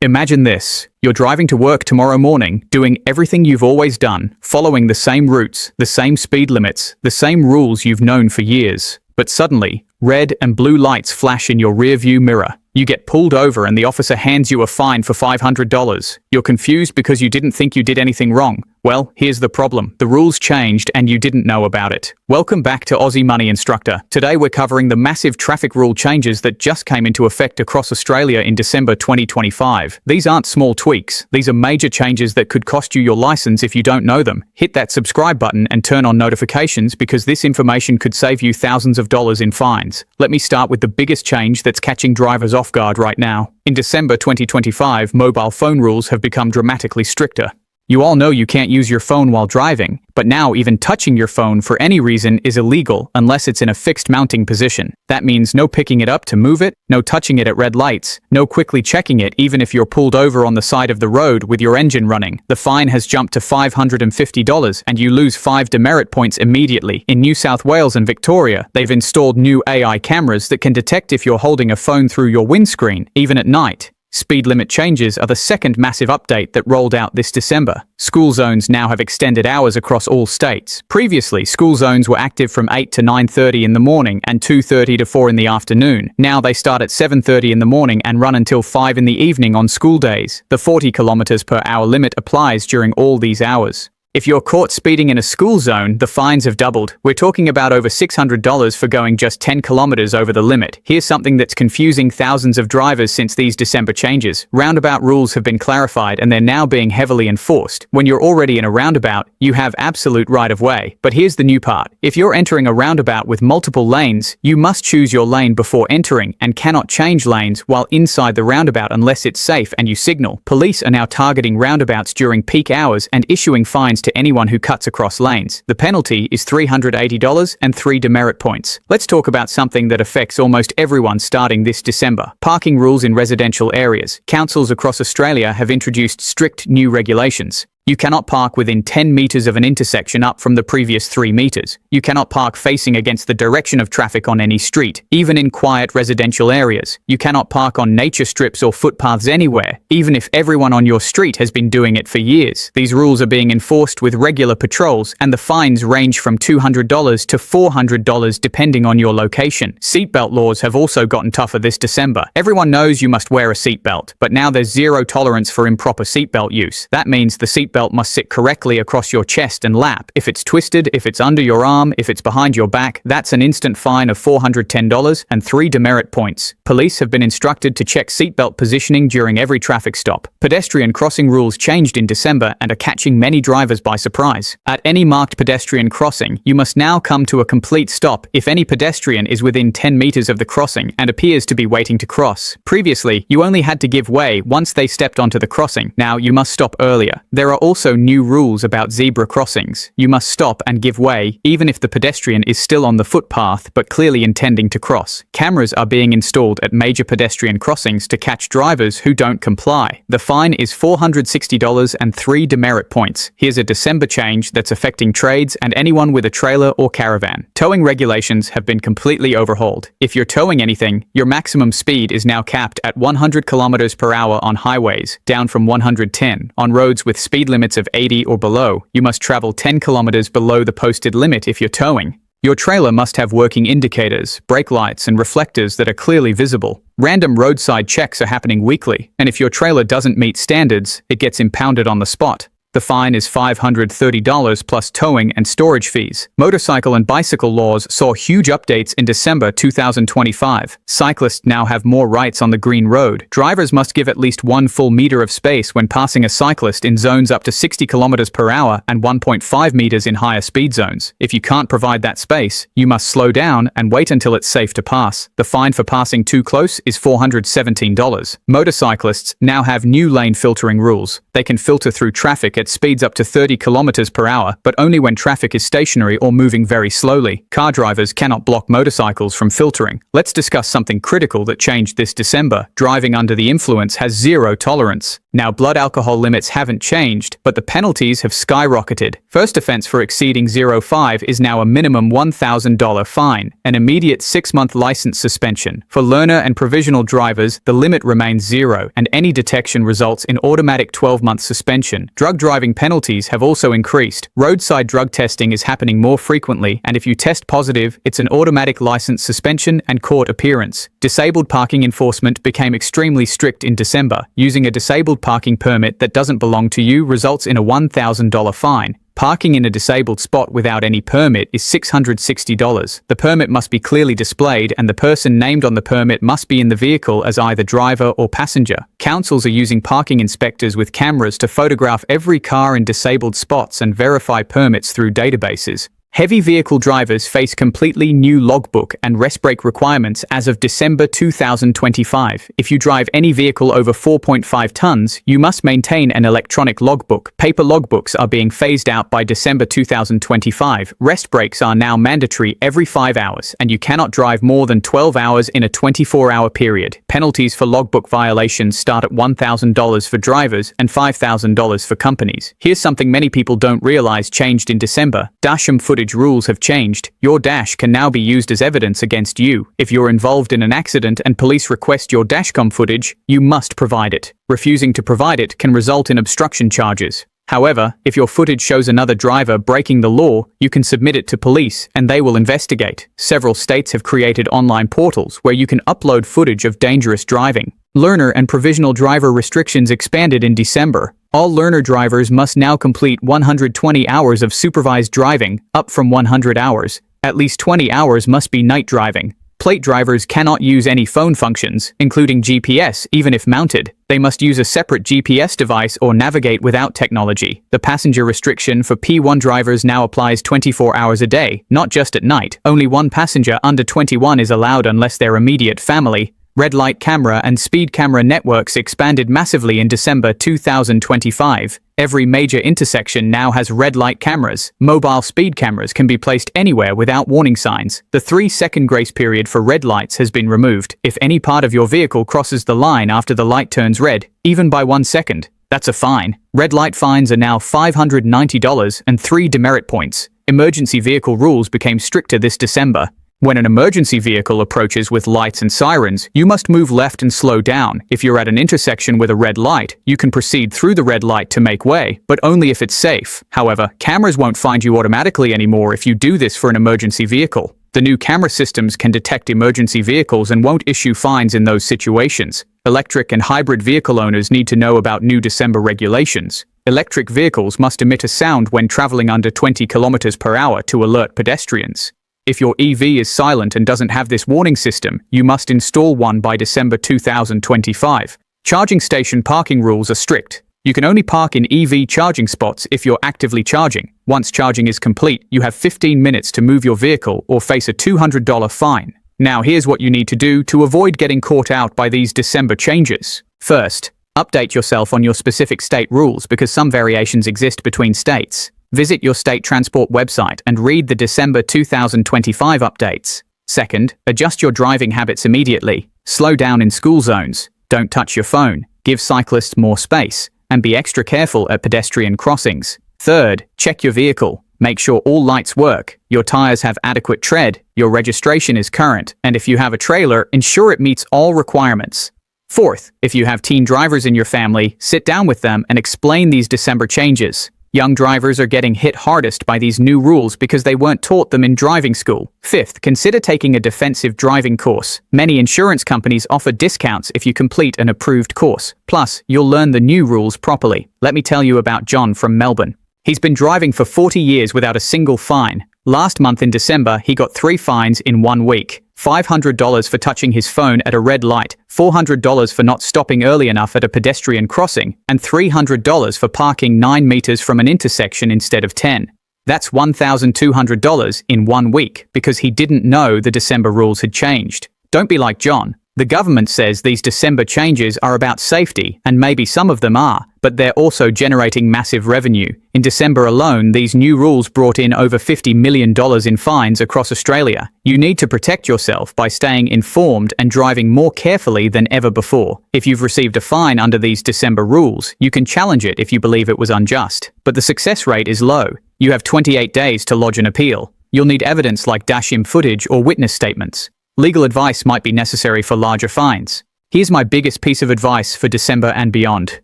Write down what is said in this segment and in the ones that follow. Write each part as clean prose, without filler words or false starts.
Imagine this. You're driving to work tomorrow morning, doing everything you've always done, following the same routes, the same speed limits, the same rules you've known for years. But suddenly, red and blue lights flash in your rearview mirror. You get pulled over and the officer hands you a fine for $500. You're confused because you didn't think you did anything wrong. Well, here's the problem. The rules changed and you didn't know about it. Welcome back to Aussie Money Instructor. Today we're covering the massive traffic rule changes that just came into effect across Australia in December 2025. These aren't small tweaks. These are major changes that could cost you your license if you don't know them. Hit that subscribe button and turn on notifications because this information could save you thousands of dollars in fines. Let me start with the biggest change that's catching drivers off guard right now. In December 2025, mobile phone rules have become dramatically stricter. You all know you can't use your phone while driving, but now even touching your phone for any reason is illegal unless it's in a fixed mounting position. That means no picking it up to move it, no touching it at red lights, no quickly checking it even if you're pulled over on the side of the road with your engine running. The fine has jumped to $550 and you lose 5 demerit points immediately. In New South Wales and Victoria, they've installed new AI cameras that can detect if you're holding a phone through your windscreen, even at night. Speed limit changes are the second massive update that rolled out this December. School zones now have extended hours across all states. Previously, school zones were active from 8 to 9:30 in the morning and 2:30 to 4 in the afternoon. Now they start at 7:30 in the morning and run until 5 in the evening on school days. The 40 kilometers per hour limit applies during all these hours. If you're caught speeding in a school zone, the fines have doubled. We're talking about over $600 for going just 10 kilometers over the limit. Here's something that's confusing thousands of drivers since these December changes. Roundabout rules have been clarified and they're now being heavily enforced. When you're already in a roundabout, you have absolute right of way. But here's the new part. If you're entering a roundabout with multiple lanes, you must choose your lane before entering and cannot change lanes while inside the roundabout unless it's safe and you signal. Police are now targeting roundabouts during peak hours and issuing fines to anyone who cuts across lanes. The penalty is $380 and 3 demerit points. Let's talk about something that affects almost everyone starting this December. Parking rules in residential areas. Councils across Australia have introduced strict new regulations. You cannot park within 10 meters of an intersection up from the previous 3 meters. You cannot park facing against the direction of traffic on any street, even in quiet residential areas. You cannot park on nature strips or footpaths anywhere, even if everyone on your street has been doing it for years. These rules are being enforced with regular patrols, and the fines range from $200 to $400 depending on your location. Seatbelt laws have also gotten tougher this December. Everyone knows you must wear a seatbelt, but now there's zero tolerance for improper seatbelt use. That means the seatbelt must sit correctly across your chest and lap. If it's twisted, if it's under your arm, if it's behind your back, that's an instant fine of $410 and 3 demerit points. Police have been instructed to check seatbelt positioning during every traffic stop. Pedestrian crossing rules changed in December and are catching many drivers by surprise. At any marked pedestrian crossing, you must now come to a complete stop if any pedestrian is within 10 meters of the crossing and appears to be waiting to cross. Previously, you only had to give way once they stepped onto the crossing. Now you must stop earlier. There are also new rules about zebra crossings. You must stop and give way, even if the pedestrian is still on the footpath but clearly intending to cross. Cameras are being installed at major pedestrian crossings to catch drivers who don't comply. The fine is $460 and 3 demerit points. Here's a December change that's affecting trades and anyone with a trailer or caravan. Towing regulations have been completely overhauled. If you're towing anything, your maximum speed is now capped at 100 kilometers per hour on highways, down from 110. On roads with speed limits of 80 or below, you must travel 10 kilometers below the posted limit if you're towing. Your trailer must have working indicators, brake lights, and reflectors that are clearly visible. Random roadside checks are happening weekly, and if your trailer doesn't meet standards, it gets impounded on the spot. The fine is $530 plus towing and storage fees. Motorcycle and bicycle laws saw huge updates in December 2025. Cyclists now have more rights on the green road. Drivers must give at least 1 full meter of space when passing a cyclist in zones up to 60 kilometers per hour and 1.5 meters in higher speed zones. If you can't provide that space, you must slow down and wait until it's safe to pass. The fine for passing too close is $417. Motorcyclists now have new lane filtering rules. They can filter through traffic at at speeds up to 30 kilometers per hour, but only when traffic is stationary or moving very slowly. Car drivers cannot block motorcycles from filtering. Let's discuss something critical that changed this December. Driving under the influence has zero tolerance. Now, blood alcohol limits haven't changed, but the penalties have skyrocketed. First offense for exceeding 0.5 is now a minimum $1,000 fine, an immediate 6-month license suspension. For learner and provisional drivers, the limit remains 0, and any detection results in automatic 12-month suspension. Drug driving penalties have also increased. Roadside drug testing is happening more frequently, and if you test positive, it's an automatic license suspension and court appearance. Disabled parking enforcement became extremely strict in December. Using a disabled parking permit that doesn't belong to you results in a $1,000 fine. Parking in a disabled spot without any permit is $660. The permit must be clearly displayed, and the person named on the permit must be in the vehicle as either driver or passenger. Councils are using parking inspectors with cameras to photograph every car in disabled spots and verify permits through databases. Heavy vehicle drivers face completely new logbook and rest break requirements as of December 2025. If you drive any vehicle over 4.5 tons, you must maintain an electronic logbook. Paper logbooks are being phased out by December 2025. Rest breaks are now mandatory every 5 hours, and you cannot drive more than 12 hours in a 24-hour period. Penalties for logbook violations start at $1,000 for drivers and $5,000 for companies. Here's something many people don't realize changed in December. Dashcam footage rules have changed. Your dash can now be used as evidence against you. If you're involved in an accident and police request your dashcam footage, you must provide it. Refusing to provide it can result in obstruction charges. However, if your footage shows another driver breaking the law, you can submit it to police and they will investigate. Several states have created online portals where you can upload footage of dangerous driving. Learner and provisional driver restrictions expanded in December. All learner drivers must now complete 120 hours of supervised driving, up from 100 hours. At least 20 hours must be night driving. Plate drivers cannot use any phone functions, including GPS, even if mounted. They must use a separate GPS device or navigate without technology. The passenger restriction for P1 drivers now applies 24 hours a day, not just at night. Only one passenger under 21 is allowed unless they're immediate family. Red light camera and speed camera networks expanded massively in December 2025. Every major intersection now has red light cameras. Mobile speed cameras can be placed anywhere without warning signs. The 3-second grace period for red lights has been removed. If any part of your vehicle crosses the line after the light turns red, even by 1 second, that's a fine. Red light fines are now $590 and 3 demerit points. Emergency vehicle rules became stricter this December. When an emergency vehicle approaches with lights and sirens, you must move left and slow down. If you're at an intersection with a red light, you can proceed through the red light to make way, but only if it's safe. However, cameras won't find you automatically anymore if you do this for an emergency vehicle. The new camera systems can detect emergency vehicles and won't issue fines in those situations. Electric and hybrid vehicle owners need to know about new December regulations. Electric vehicles must emit a sound when traveling under 20 kilometers per hour to alert pedestrians. If your EV is silent and doesn't have this warning system, you must install one by December 2025. Charging station parking rules are strict. You can only park in EV charging spots if you're actively charging. Once charging is complete, you have 15 minutes to move your vehicle or face a $200 fine. Now here's what you need to do to avoid getting caught out by these December changes. First, update yourself on your specific state rules because some variations exist between states. Visit your state transport website and read the December 2025 updates. Second, adjust your driving habits immediately. Slow down in school zones. Don't touch your phone. Give cyclists more space. And be extra careful at pedestrian crossings. Third, check your vehicle. Make sure all lights work, your tires have adequate tread, your registration is current, and if you have a trailer, ensure it meets all requirements. Fourth, if you have teen drivers in your family, sit down with them and explain these December changes. Young drivers are getting hit hardest by these new rules because they weren't taught them in driving school. Fifth, consider taking a defensive driving course. Many insurance companies offer discounts if you complete an approved course. Plus, you'll learn the new rules properly. Let me tell you about John from Melbourne. He's been driving for 40 years without a single fine. Last month in December, he got 3 fines in 1 week. $500 for touching his phone at a red light, $400 for not stopping early enough at a pedestrian crossing, and $300 for parking 9 meters from an intersection instead of 10. That's $1,200 in 1 week because he didn't know the December rules had changed. Don't be like John. The government says these December changes are about safety, and maybe some of them are, but but they're also generating massive revenue. In December alone, these new rules brought in over $50 million in fines across Australia. You need to protect yourself by staying informed and driving more carefully than ever before. If you've received a fine under these December rules, you can challenge it if you believe it was unjust. But the success rate is low. You have 28 days to lodge an appeal. You'll need evidence like dashcam footage or witness statements. Legal advice might be necessary for larger fines. Here's my biggest piece of advice for December and beyond.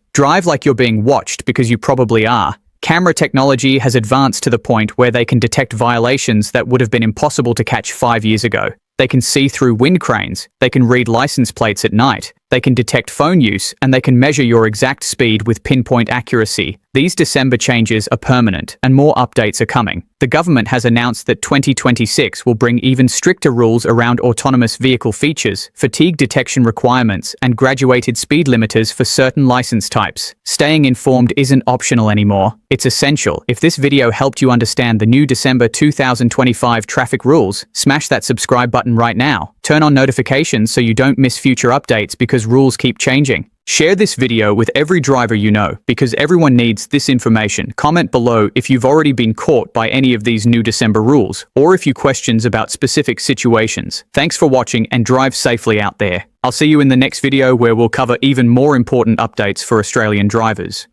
Drive like you're being watched, because you probably are. Camera technology has advanced to the point where they can detect violations that would have been impossible to catch 5 years ago. They can see through wind cranes, they can read license plates at night, they can detect phone use, and they can measure your exact speed with pinpoint accuracy. These December changes are permanent, and more updates are coming. The government has announced that 2026 will bring even stricter rules around autonomous vehicle features, fatigue detection requirements, and graduated speed limiters for certain license types. Staying informed isn't optional anymore. It's essential. If this video helped you understand the new December 2025 traffic rules, smash that subscribe button right now. Turn on notifications so you don't miss future updates, because rules keep changing. Share this video with every driver you know, because everyone needs this information. Comment below if you've already been caught by any of these new December rules, or if you have questions about specific situations. Thanks for watching, and drive safely out there. I'll see you in the next video, where we'll cover even more important updates for Australian drivers.